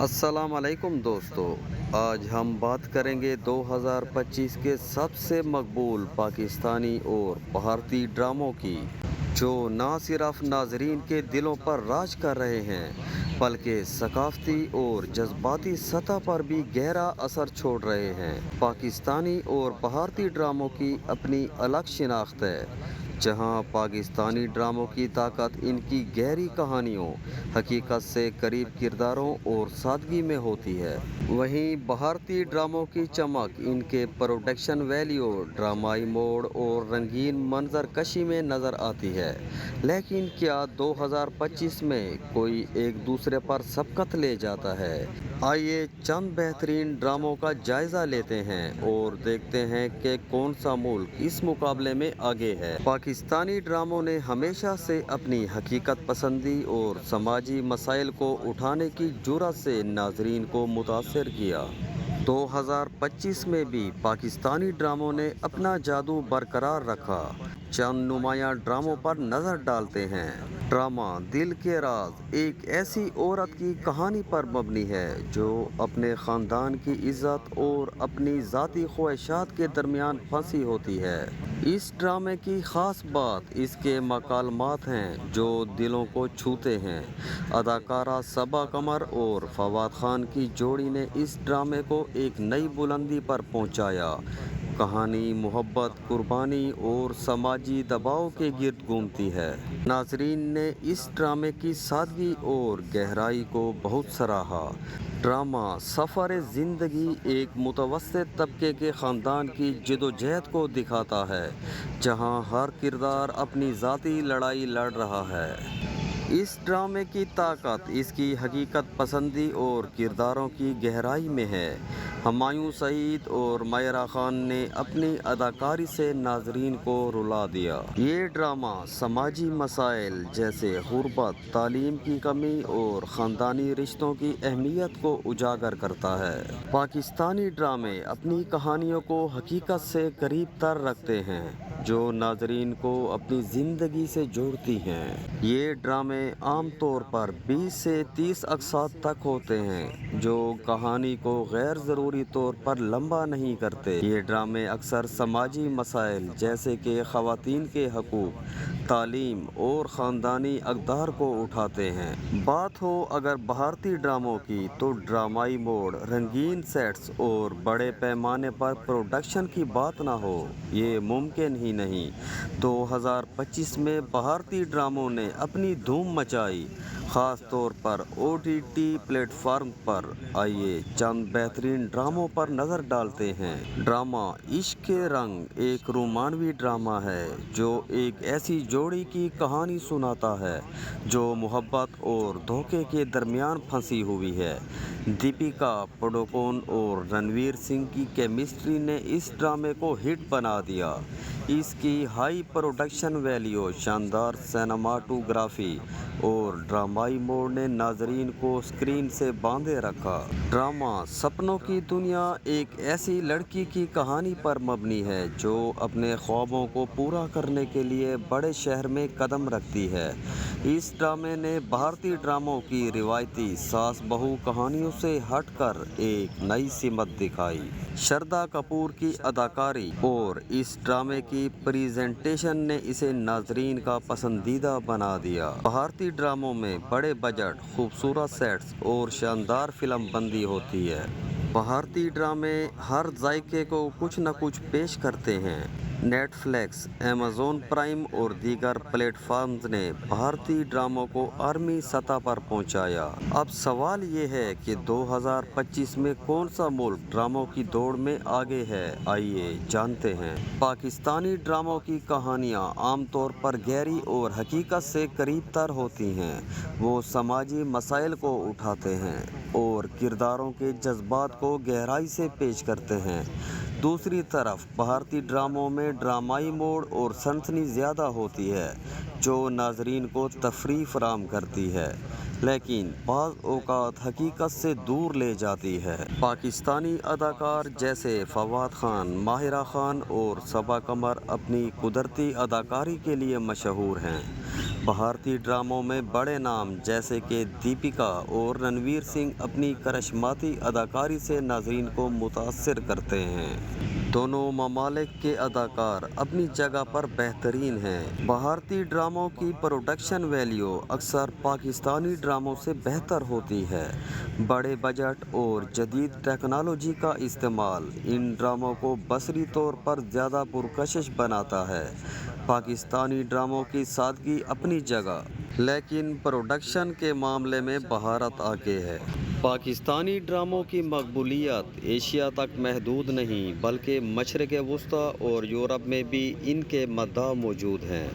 السلام علیکم دوستو، آج ہم بات کریں گے 2025 کے سب سے مقبول پاکستانی اور بھارتی ڈراموں کی، جو نہ صرف ناظرین کے دلوں پر راج کر رہے ہیں بلکہ ثقافتی اور جذباتی سطح پر بھی گہرا اثر چھوڑ رہے ہیں۔ پاکستانی اور بھارتی ڈراموں کی اپنی الگ شناخت ہے، جہاں پاکستانی ڈراموں کی طاقت ان کی گہری کہانیوں، حقیقت سے قریب کرداروں اور سادگی میں ہوتی ہے، وہیں بھارتی ڈراموں کی چمک ان کے پروڈکشن ویلیو، ڈرامائی موڈ اور رنگین منظر کشی میں نظر آتی ہے۔ لیکن کیا 2025 میں کوئی ایک دوسرے پر سبقت لے جاتا ہے؟ آئیے چند بہترین ڈراموں کا جائزہ لیتے ہیں اور دیکھتے ہیں کہ کون سا ملک اس مقابلے میں آگے ہے۔ پاکستانی ڈراموں نے ہمیشہ سے اپنی حقیقت پسندی اور سماجی مسائل کو اٹھانے کی جرأت سے ناظرین کو متاثر کیا۔ 2025 میں بھی پاکستانی ڈراموں نے اپنا جادو برقرار رکھا۔ چند نمایاں ڈراموں پر نظر ڈالتے ہیں۔ ڈرامہ دل کے راز ایک ایسی عورت کی کہانی پر مبنی ہے جو اپنے خاندان کی عزت اور اپنی ذاتی خواہشات کے درمیان پھنسی ہوتی ہے۔ اس ڈرامے کی خاص بات اس کے مکالمات ہیں جو دلوں کو چھوتے ہیں۔ اداکارہ صبا قمر اور فواد خان کی جوڑی نے اس ڈرامے کو ایک نئی بلندی پر پہنچایا۔ کہانی محبت، قربانی اور سماجی دباؤ کے گرد گھومتی ہے۔ ناظرین نے اس ڈرامے کی سادگی اور گہرائی کو بہت سراہا۔ ڈرامہ سفر زندگی ایک متوسط طبقے کے خاندان کی جدوجہد کو دکھاتا ہے، جہاں ہر کردار اپنی ذاتی لڑائی لڑ رہا ہے۔ اس ڈرامے کی طاقت اس کی حقیقت پسندی اور کرداروں کی گہرائی میں ہے۔ ہمایوں سعید اور ماہرہ خان نے اپنی اداکاری سے ناظرین کو رلا دیا۔ یہ ڈرامہ سماجی مسائل جیسے غربت، تعلیم کی کمی اور خاندانی رشتوں کی اہمیت کو اجاگر کرتا ہے۔ پاکستانی ڈرامے اپنی کہانیوں کو حقیقت سے قریب تر رکھتے ہیں، جو ناظرین کو اپنی زندگی سے جوڑتی ہیں۔ یہ ڈرامے عام طور پر 20 سے 30 اقساط تک ہوتے ہیں، جو کہانی کو غیر ضروری طور پر لمبا نہیں کرتے۔ یہ ڈرامے اکثر سماجی مسائل جیسے کہ خواتین کے حقوق، تعلیم اور خاندانی اقدار کو اٹھاتے ہیں۔ بات ہو اگر بھارتی ڈراموں کی تو ڈرامائی موڈ، رنگین سیٹس اور بڑے پیمانے پر پروڈکشن کی بات نہ ہو، یہ ممکن ہی نہیں۔ 2025 میں بھارتی ڈراموں نے اپنی دھوم مچائی، خاص طور پر OTT پلیٹ فارم پر۔ آئیے چند بہترین ڈراموں پر نظر ڈالتے ہیں۔ ڈرامہ عشق کے رنگ ایک رومانوی ڈرامہ ہے جو ایک ایسی جوڑی کی کہانی سناتا ہے جو محبت اور دھوکے کے درمیان پھنسی ہوئی ہے۔ دیپیکا پڈوکون اور رنویر سنگھ کی کیمسٹری نے اس ڈرامے کو ہٹ بنا دیا۔ اس کی ہائی پروڈکشن ویلیو، شاندار سینماٹوگرافی اور ڈرامائی موڈ نے ناظرین کو اسکرین سے باندھے رکھا۔ ڈرامہ سپنوں کی دنیا ایک ایسی لڑکی کی کہانی پر مبنی ہے جو اپنے خوابوں کو پورا کرنے کے لیے بڑے شہر میں قدم رکھتی ہے۔ اس ڈرامے نے بھارتی ڈراموں کی روایتی ساس بہو کہانیوں سے ہٹ کر ایک نئی سمت دکھائی۔ شردا کپور کی اداکاری اور اس ڈرامے کی پریزنٹیشن نے اسے ناظرین کا پسندیدہ بنا دیا۔ بھارتی ڈراموں میں بڑے بجٹ، خوبصورت سیٹس اور شاندار فلم بندی ہوتی ہے۔ بھارتی ڈرامے ہر ذائقے کو کچھ نہ کچھ پیش کرتے ہیں۔ نیٹ فلیکس، ایمیزون پرائم اور دیگر پلیٹ فارمز نے بھارتی ڈراموں کو عالمی سطح پر پہنچایا۔ اب سوال یہ ہے کہ 2025 میں کون سا ملک ڈراموں کی دوڑ میں آگے ہے؟ آئیے جانتے ہیں۔ پاکستانی ڈراموں کی کہانیاں عام طور پر گہری اور حقیقت سے قریب تر ہوتی ہیں۔ وہ سماجی مسائل کو اٹھاتے ہیں اور کرداروں کے جذبات کو گہرائی سے پیش کرتے ہیں۔ دوسری طرف بھارتی ڈراموں میں ڈرامائی موڈ اور سنسنی زیادہ ہوتی ہے، جو ناظرین کو تفریح فراہم کرتی ہے لیکن بعض اوقات حقیقت سے دور لے جاتی ہے۔ پاکستانی اداکار جیسے فواد خان، ماہرہ خان اور صبا قمر اپنی قدرتی اداکاری کے لیے مشہور ہیں۔ بھارتی ڈراموں میں بڑے نام جیسے کہ دیپیکا اور رنویر سنگھ اپنی کرشماتی اداکاری سے ناظرین کو متاثر کرتے ہیں۔ دونوں ممالک کے اداکار اپنی جگہ پر بہترین ہیں۔ بھارتی ڈراموں کی پروڈکشن ویلیو اکثر پاکستانی ڈراموں سے بہتر ہوتی ہے۔ بڑے بجٹ اور جدید ٹیکنالوجی کا استعمال ان ڈراموں کو بصری طور پر زیادہ پرکشش بناتا ہے۔ پاکستانی ڈراموں کی سادگی اپنی جگہ، لیکن پروڈکشن کے معاملے میں مہارت آگے ہے۔ پاکستانی ڈراموں کی مقبولیت ایشیا تک محدود نہیں بلکہ مشرق وسطیٰ اور یورپ میں بھی ان کے مداح موجود ہیں۔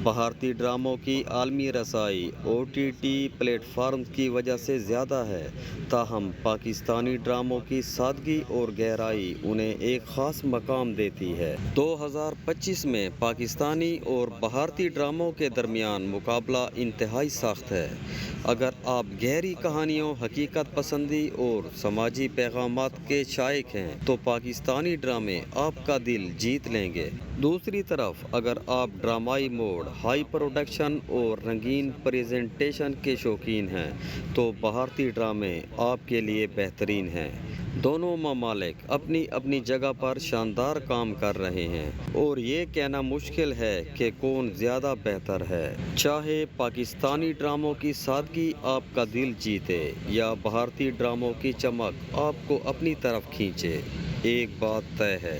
بھارتی ڈراموں کی عالمی رسائی OTT پلیٹ فارمز کی وجہ سے زیادہ ہے، تاہم پاکستانی ڈراموں کی سادگی اور گہرائی انہیں ایک خاص مقام دیتی ہے۔ 2025 میں پاکستانی اور بھارتی ڈراموں کے درمیان مقابلہ انتہائی سخت ہے۔ اگر آپ گہری کہانیوں، حقیقت پسندی اور سماجی پیغامات کے شائق ہیں تو پاکستانی ڈرامے آپ کا دل جیت لیں گے۔ دوسری طرف اگر آپ ڈرامائی موڈ، ہائی پروڈکشن اور رنگین پریزنٹیشن کے شوقین ہیں تو بھارتی ڈرامے آپ کے لیے بہترین ہیں۔ دونوں ممالک اپنی اپنی جگہ پر شاندار کام کر رہے ہیں اور یہ کہنا مشکل ہے کہ کون زیادہ بہتر ہے۔ چاہے پاکستانی ڈراموں کی سادگی آپ کا دل جیتے یا بھارتی ڈراموں کی چمک آپ کو اپنی طرف کھینچے، ایک بات طے ہے،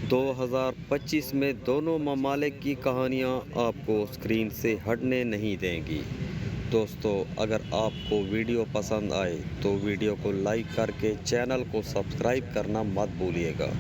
2025 میں دونوں ممالک کی کہانیاں آپ کو اسکرین سے ہٹنے نہیں دیں گی۔ دوستو، اگر آپ کو ویڈیو پسند آئے تو ویڈیو کو لائک کر کے چینل کو سبسکرائب کرنا مت بھولیے گا۔